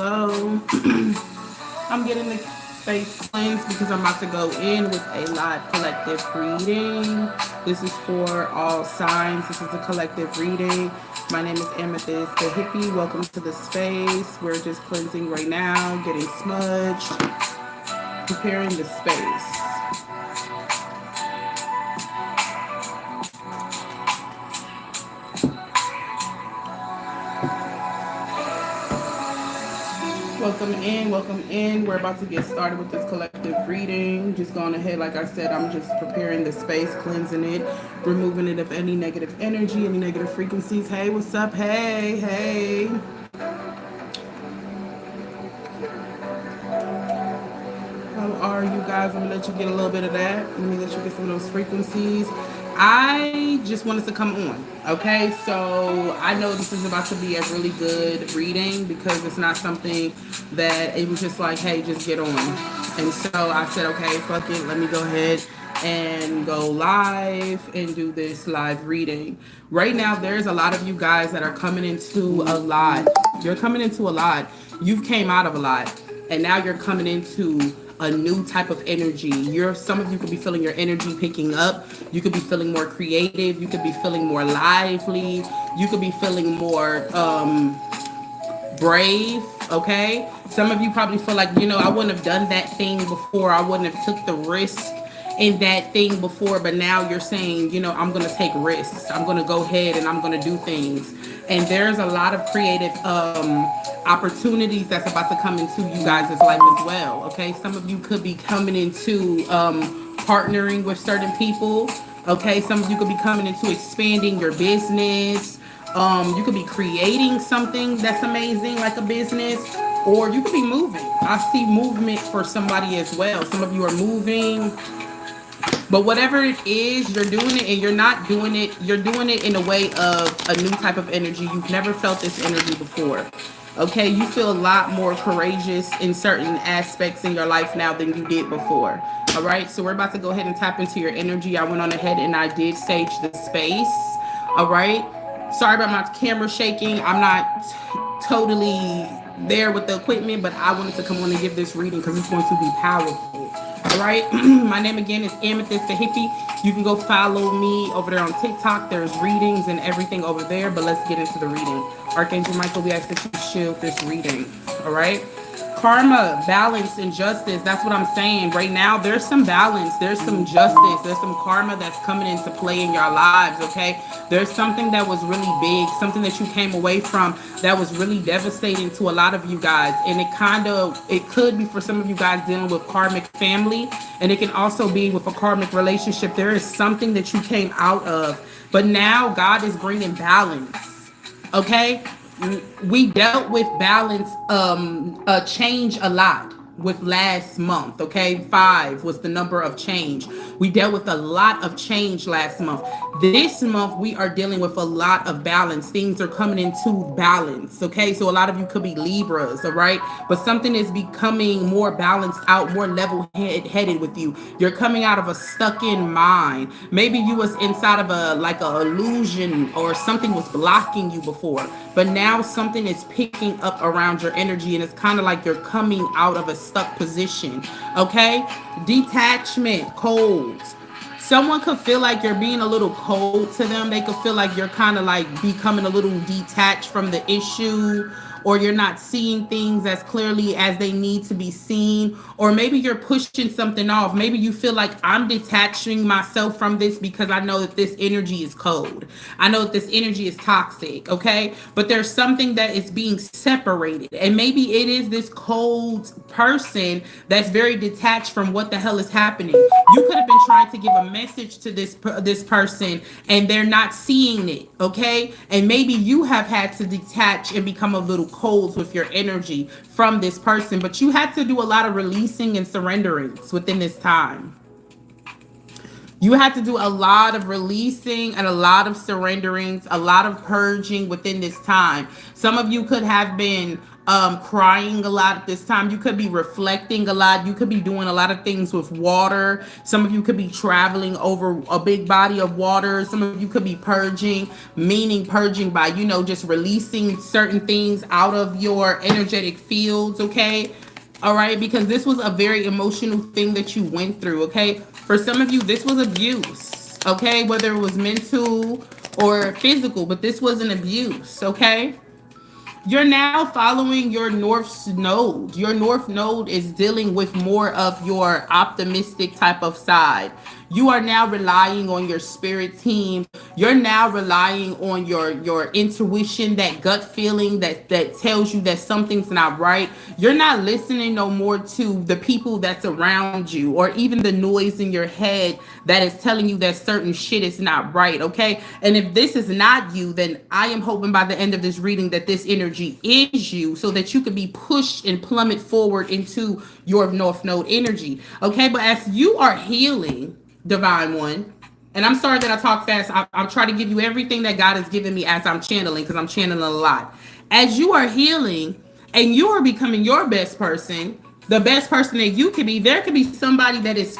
hello. I'm getting the space cleansed because I'm about to go in with a live collective reading. This is for all signs. This is a collective reading. My name is Amethyst the Hippie. Welcome to the space. We're just cleansing right now, getting smudged, preparing the space. Welcome in, welcome in. We're about to get started with this collective reading. Just going ahead, like I said, I'm just preparing the space, cleansing it, removing it of any negative energy, any negative frequencies. Hey, what's up? Hey, hey. How are you guys? I'm gonna let you get a little bit of that. Let me let you get some of those frequencies. I just wanted to come on. Okay, so I know this is about to be a really good reading because it's not something that it was just like, hey, just get on. And so I said, okay, fuck it, let me go ahead and go live and do this live reading. Right now, there's a lot of you guys that are coming into a lot. You're coming into a lot. You've came out of a lot, and now you're coming into a new type of energy. Some of you could be feeling your energy picking up. You could be feeling more creative. You could be feeling more lively. You could be feeling more brave. Okay. Some of you probably feel like, I wouldn't have done that thing before. I wouldn't have took the risk in that thing before, but now you're saying, I'm going to take risks. I'm going to go ahead and I'm going to do things. And there's a lot of creative opportunities that's about to come into you guys' life as well. Okay. Some of you could be coming into partnering with certain people. Okay. Some of you could be coming into expanding your business. You could be creating something that's amazing, like a business, or you could be moving. I see movement for somebody as well. Some of you are moving. But whatever it is, you're doing it, and you're doing it in a way of a new type of energy. You've never felt this energy before. Okay, you feel a lot more courageous in certain aspects in your life now than you did before. All right, so we're about to go ahead and tap into your energy. I went on ahead and I did sage the space. All right, sorry about my camera shaking. I'm not totally there with the equipment, but I wanted to come on and give this reading because it's going to be powerful. All right. My name again is Amethyst the Hippie. You can go follow me over there on TikTok. There's readings and everything over there, but let's get into the reading. Archangel Michael, we ask that you shield this reading. All right. Karma, balance, and justice. That's what I'm saying. Right now, there's some balance. There's some justice. There's some karma that's coming into play in your lives, okay? There's something that was really big, something that you came away from that was really devastating to a lot of you guys. And it could be for some of you guys dealing with karmic family, and it can also be with a karmic relationship. There is something that you came out of, but now God is bringing balance, okay? We dealt with balance change a lot with last month. Okay, 5 was the number of change. We dealt with a lot of change last month. This month we are dealing with a lot of balance. Things are coming into balance. Okay, so a lot of you could be Libras, all right, but something is becoming more balanced out, more level headed with you. You're coming out of a stuck in mind. Maybe you was inside of a illusion, or something was blocking you before, but now something is picking up around your energy, and it's kind of like you're coming out of a stuck position. Okay, detachment, cold. Someone could feel like you're being a little cold to them. They could feel like you're kind of like becoming a little detached from the issue, or you're not seeing things as clearly as they need to be seen, or maybe you're pushing something off. Maybe you feel like, I'm detaching myself from this because I know that this energy is cold. I know that this energy is toxic, okay? But there's something that is being separated, and maybe it is this cold person that's very detached from what the hell is happening. You could have been trying to give a message to this person, and they're not seeing it, okay? And maybe you have had to detach and become a little cold with your energy from this person, but you had to do a lot of releasing and surrendering within this time. You had to do a lot of releasing and a lot of surrenderings, a lot of purging within this time. Some of you could have been crying a lot at this time. You could be reflecting a lot. You could be doing a lot of things with water. Some of you could be traveling over a big body of water. Some of you could be purging, meaning purging by, just releasing certain things out of your energetic fields, okay? All right, because this was a very emotional thing that you went through, okay? For some of you, this was abuse, okay? Whether it was mental or physical, but this was an abuse, okay? You're now following your North Node. Your North Node is dealing with more of your optimistic type of side. You are now relying on your spirit team. You're now relying on your intuition, that gut feeling that tells you that something's not right. You're not listening no more to the people that's around you, or even the noise in your head that is telling you that certain shit is not right, okay? And if this is not you, then I am hoping by the end of this reading that this energy is you, so that you can be pushed and plummet forward into your North Node energy, okay? But as you are healing, Divine One, and I'm sorry that I talk fast. I'm trying to give you everything that God has given me as I'm channeling, because I'm channeling a lot. As you are healing and you are becoming your best person, the best person that you can be, there could be somebody that is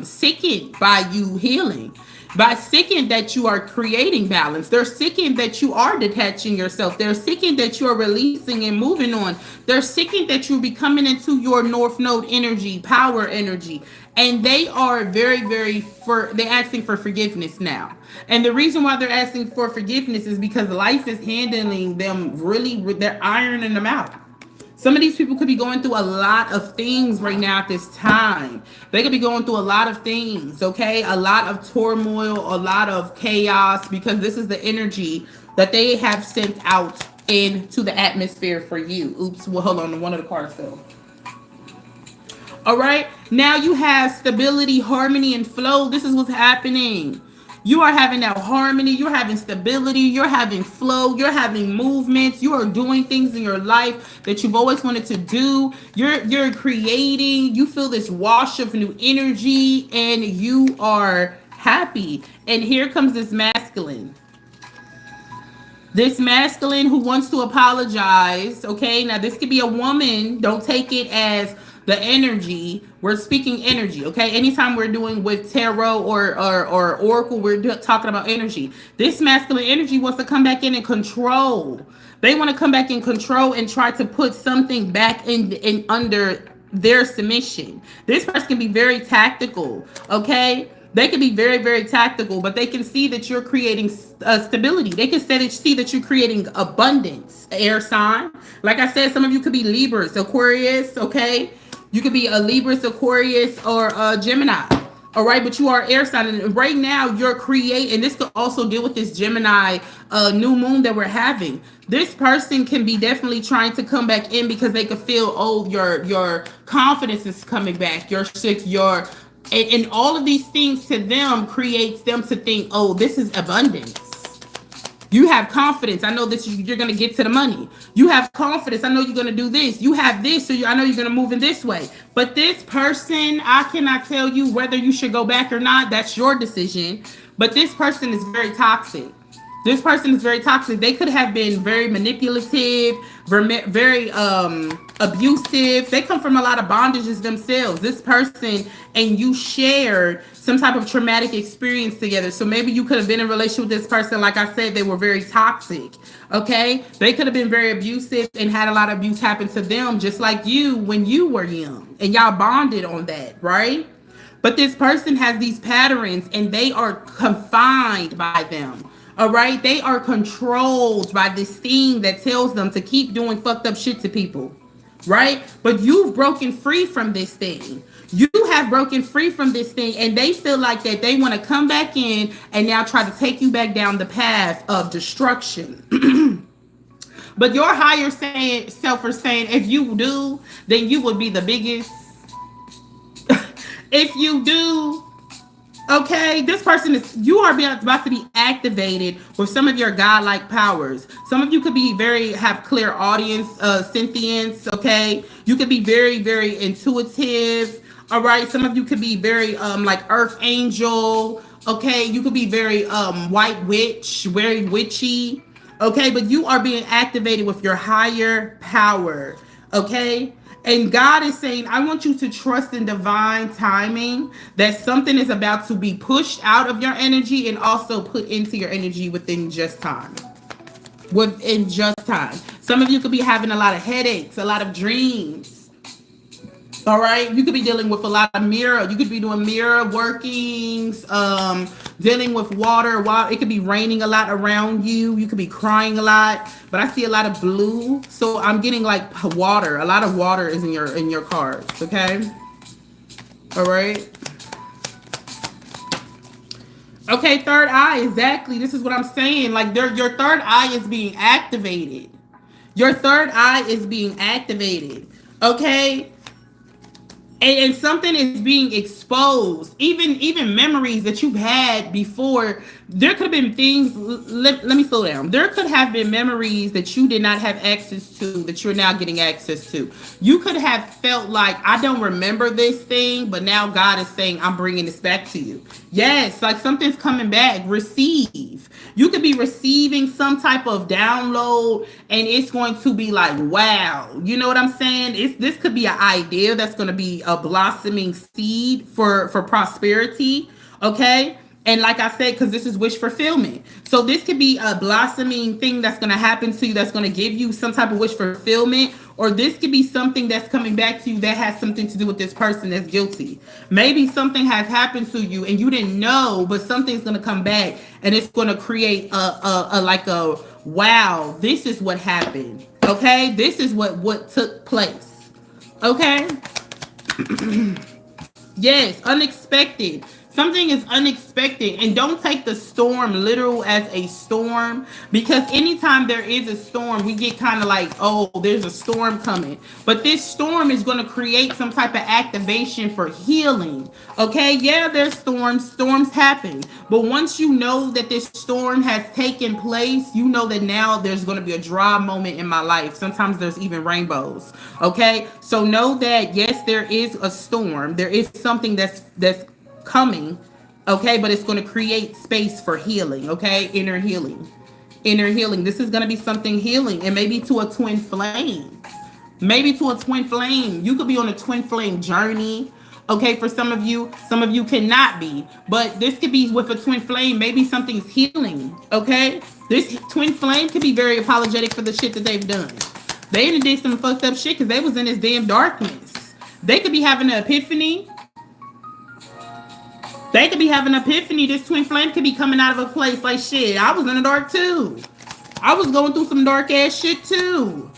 sickened by you healing, by sickened that you are creating balance. They're sickened that you are detaching yourself. They're sickened that you are releasing and moving on. They're sickened that you're becoming into your North Node energy, power energy. And they are they're asking for forgiveness now. And the reason why they're asking for forgiveness is because life is handling them really, they're ironing them out. Some of these people could be going through a lot of things right now at this time. They could be going through a lot of things, okay? A lot of turmoil, a lot of chaos, because this is the energy that they have sent out into the atmosphere for you. Oops, well, hold on, one of the cards fell. All right, now you have stability, harmony, and flow. This is what's happening. You are having that harmony, you're having stability, you're having flow, you're having movements, you are doing things in your life that you've always wanted to do. You're creating, you feel this wash of new energy, and you are happy. And here comes this masculine. This masculine who wants to apologize, okay? Now, this could be a woman. Don't take it as the energy. We're speaking energy, okay? Anytime we're doing with tarot or oracle, we're talking about energy. This masculine energy wants to come back in and control. They want to come back in control and try to put something back in under their submission. This person can be very tactical, okay? They can be very, very tactical, but they can see that you're creating stability. They can see that you're creating abundance. Air sign. Like I said, some of you could be Libras, Aquarius, okay? You could be a Libras, Aquarius, or a Gemini. All right, but you are air sign, and right now you're creating. And this could also deal with this Gemini new moon that we're having. This person can be definitely trying to come back in because they could feel, oh, your confidence is coming back. You're sick. And all of these things to them creates them to think, oh, this is abundance. You have confidence. I know that you're going to get to the money. You have confidence. I know you're going to do this. You have this, so I know you're going to move in this way. But this person, I cannot tell you whether you should go back or not. That's your decision. But this person is very toxic. This person is very toxic. They could have been very manipulative, very abusive. They come from a lot of bondages themselves. This person and you shared some type of traumatic experience together. So maybe you could have been in a relationship with this person. Like I said, they were very toxic. Okay? They could have been very abusive and had a lot of abuse happen to them, just like you when you were young. And y'all bonded on that, right? But this person has these patterns and they are confined by them. All right, they are controlled by this thing that tells them to keep doing fucked up shit to people, right? But you've broken free from this thing. You have broken free from this thing, and they feel like that they want to come back in and now try to take you back down the path of destruction. But your higher self is saying, if you do, then you would be the biggest. If you do, okay, this person you are about to be activated with some of your godlike powers. Some of you could be have clear audience, sentience, okay? You could be very, very intuitive, all right? Some of you could be very like earth angel, okay? You could be very white witch, very witchy, Okay, but you are being activated with your higher power. Okay, and God is saying, I want you to trust in divine timing, that something is about to be pushed out of your energy and also put into your energy within just time. Within just time. Some of you could be having a lot of headaches, a lot of dreams. All right, you could be dealing with a lot of mirror. You could be doing mirror workings, dealing with water. While it could be raining a lot around you, you could be crying a lot. But I see a lot of blue, so I'm getting like water. A lot of water is in your cards. Okay, all right. Okay, third eye, exactly. This is what I'm saying. Like your third eye is being activated. Your third eye is being activated. Okay, and something is being exposed. Even memories that you've had before, there could have been things. Let me slow down. There could have been memories that you did not have access to that you're now getting access to. You could have felt like, I don't remember this thing, but now God is saying, I'm bringing this back to you. Yes, like something's coming back. Receive. You could be receiving some type of download, and it's going to be like, wow. You know what I'm saying? This could be an idea that's going to be a blossoming seed for prosperity. Okay. And like I said, because this is wish fulfillment. So this could be a blossoming thing that's going to happen to you, that's going to give you some type of wish fulfillment. Or this could be something that's coming back to you that has something to do with this person that's guilty. Maybe something has happened to you and you didn't know, but something's going to come back and it's going to create a wow, this is what happened. Okay, this is what took place. Okay. Yes, unexpected. Something is unexpected. And don't take the storm literal as a storm, because anytime there is a storm, we get kind of like, oh, there's a storm coming. But this storm is going to create some type of activation for healing. Okay, yeah, there's storms. Storms happen. But once you know that this storm has taken place, you know that now there's going to be a dry moment in my life. Sometimes there's even rainbows. Okay, so know that yes, there is a storm. There is something that's coming. Okay, but it's going to create space for healing. Okay, inner healing. Inner healing. This is going to be something healing, and maybe to a twin flame. Maybe to a twin flame. You could be on a twin flame journey. Okay, for some of you cannot be, but this could be with a twin flame. Maybe something's healing. Okay, this twin flame could be very apologetic for the shit that they've done. They did some fucked up shit because they was in this damn darkness. They could be having an epiphany. They could be having an epiphany. This twin flame could be coming out of a place like, shit, I was in the dark too. I was going through some dark ass shit too.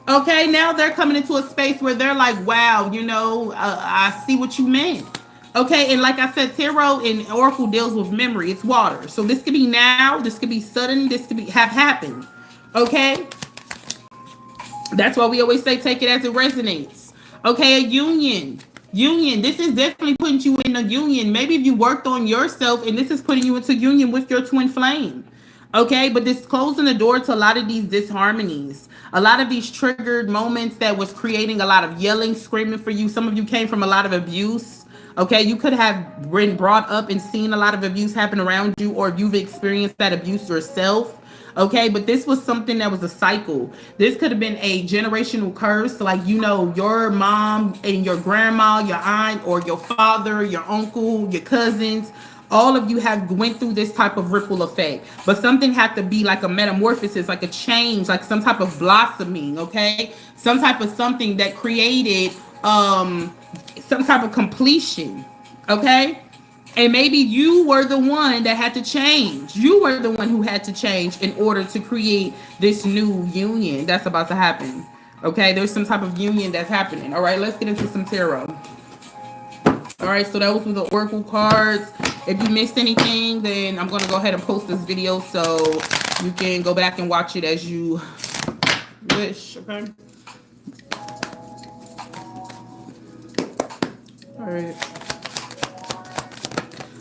Okay, now they're coming into a space where they're like, wow, I see what you meant. Okay, and like I said, tarot and oracle deals with memory. It's water. So this could be now, this could be sudden, this could be have happened. Okay? That's why we always say take it as it resonates. Okay, a union. Union. This is definitely putting you in a union. Maybe if you worked on yourself and this is putting you into union with your twin flame. Okay, but this closing the door to a lot of these disharmonies, a lot of these triggered moments that was creating a lot of yelling, screaming for you. Some of you came from a lot of abuse. Okay, you could have been brought up and seen a lot of abuse happen around you, or you've experienced that abuse yourself. Okay, but this was something that was a cycle. This could have been a generational curse, like, your mom and your grandma, your aunt, or your father, your uncle, your cousins. All of you have went through this type of ripple effect, but something had to be like a metamorphosis, like a change, like some type of blossoming. Okay, some type of something that created some type of completion. Okay, and maybe you were the one that had to change. You were the one who had to change in order to create this new union that's about to happen. Okay, there's some type of union that's happening. All right, let's get into some tarot. All right, so that was with the oracle cards. If you missed anything, then I'm going to go ahead and post this video so you can go back and watch it as you wish. Okay. All right.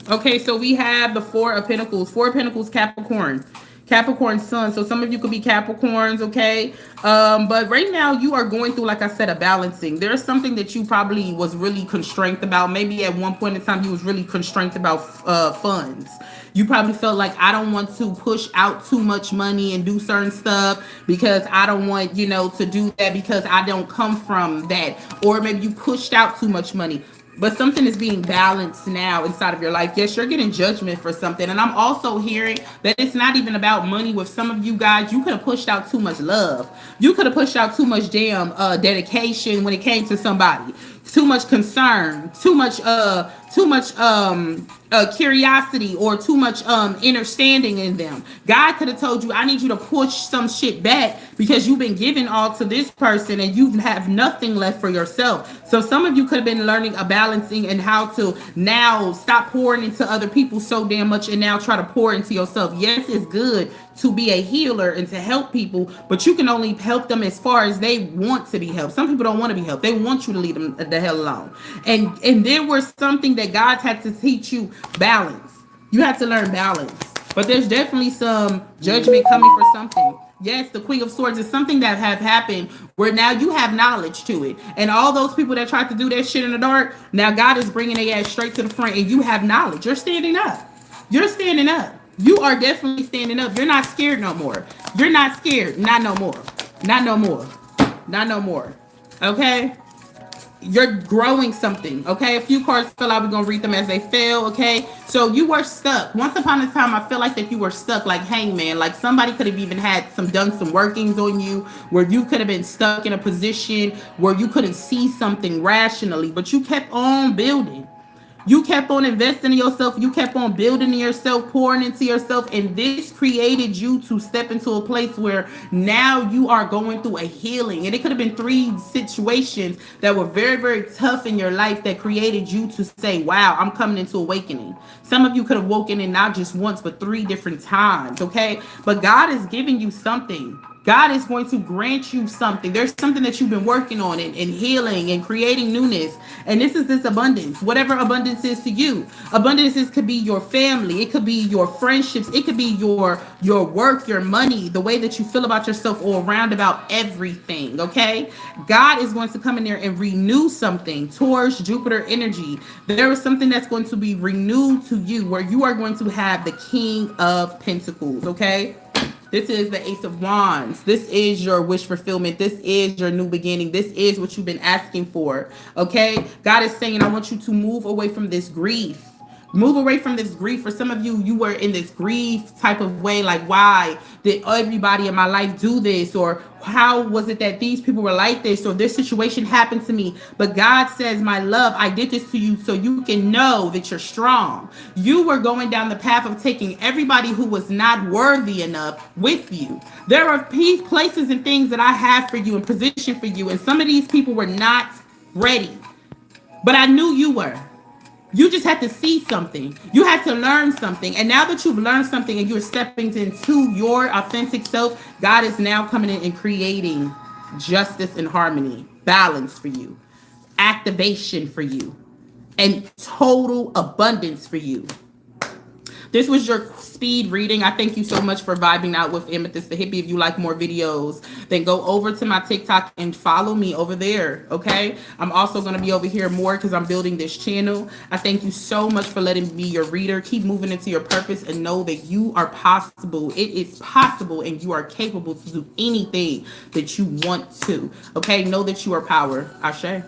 Okay, so we have the Four of Pentacles. Four of Pentacles, Capricorn. Capricorn sun. So some of you could be Capricorns, okay? But right now you are going through, like I said, a balancing. There's something that you probably was really constrained about. Maybe at one point in time you was really constrained about funds. You probably felt like, I don't want to push out too much money and do certain stuff because I don't want, to do that because I don't come from that. Or maybe you pushed out too much money. But something is being balanced now inside of your life. Yes, you're getting judgment for something. And I'm also hearing that it's not even about money. With some of you guys, you could have pushed out too much love. You could have pushed out too much damn dedication when it came to somebody. Too much concern, too much curiosity, or too much understanding in them. God could have told you, I need you to push some shit back because you've been giving all to this person and you have nothing left for yourself. So some of you could have been learning a balancing and how to now stop pouring into other people so damn much and now try to pour into yourself. Yes, it's good to be a healer and to help people, but you can only help them as far as they want to be helped. Some people don't want to be helped. They want you to leave them the hell alone. And there was something that God had to teach you: balance. You have to learn balance. But there's definitely some judgment coming for something. Yes, the Queen of Swords is something that have happened where now you have knowledge to it. And all those people that tried to do that shit in the dark, now God is bringing their ass straight to the front and you have knowledge. You're standing up. You're standing up. You are definitely standing up. You're not scared no more. You're not scared. Not no more. Not no more. Not no more. Okay? You're growing something. Okay? A few cards fell out. We're going to read them as they fell. Okay? So you were stuck. Once upon a time, I feel like that you were stuck like hangman. Like somebody could have even had done some workings on you where you could have been stuck in a position where you couldn't see something rationally, but you kept on building. You kept on investing in yourself. You kept on building in yourself, pouring into yourself. And this created you to step into a place where now you are going through a healing. And it could have been 3 situations that were very, very tough in your life that created you to say, wow, I'm coming into awakening. Some of you could have woken in not just once, but 3 different times. Okay. But God is giving you something. God is going to grant you something. There's something that you've been working on and healing and creating newness. And this is this abundance. Whatever abundance is to you. Abundance could be your family. It could be your friendships. It could be your work, your money, the way that you feel about yourself, or around about everything. Okay? God is going to come in there and renew something towards Jupiter energy. There is something that's going to be renewed to you where you are going to have the King of Pentacles. Okay? This is the Ace of Wands. This is your wish fulfillment. This is your new beginning. This is what you've been asking for. Okay? God is saying, I want you to move away from this grief. Move away from this grief. For some of you, you were in this grief type of way, like, why did everybody in my life do this? Or how was it that these people were like this? Or this situation happened to me? But God says, my love, I did this to you so you can know that you're strong. You were going down the path of taking everybody who was not worthy enough with you. There are places and things that I have for you and position for you. And some of these people were not ready. But I knew you were. You just had to see something. You had to learn something. And now that you've learned something and you're stepping into your authentic self, God is now coming in and creating justice and harmony, balance for you, activation for you, and total abundance for you. This was your speed reading. I thank you so much for vibing out with Amethyst the Hippie. If you like more videos, then go over to my TikTok and follow me over there, okay? I'm also going to be over here more because I'm building this channel. I thank you so much for letting me be your reader. Keep moving into your purpose and know that you are possible. It is possible and you are capable to do anything that you want to, okay? Know that you are power. Ashe.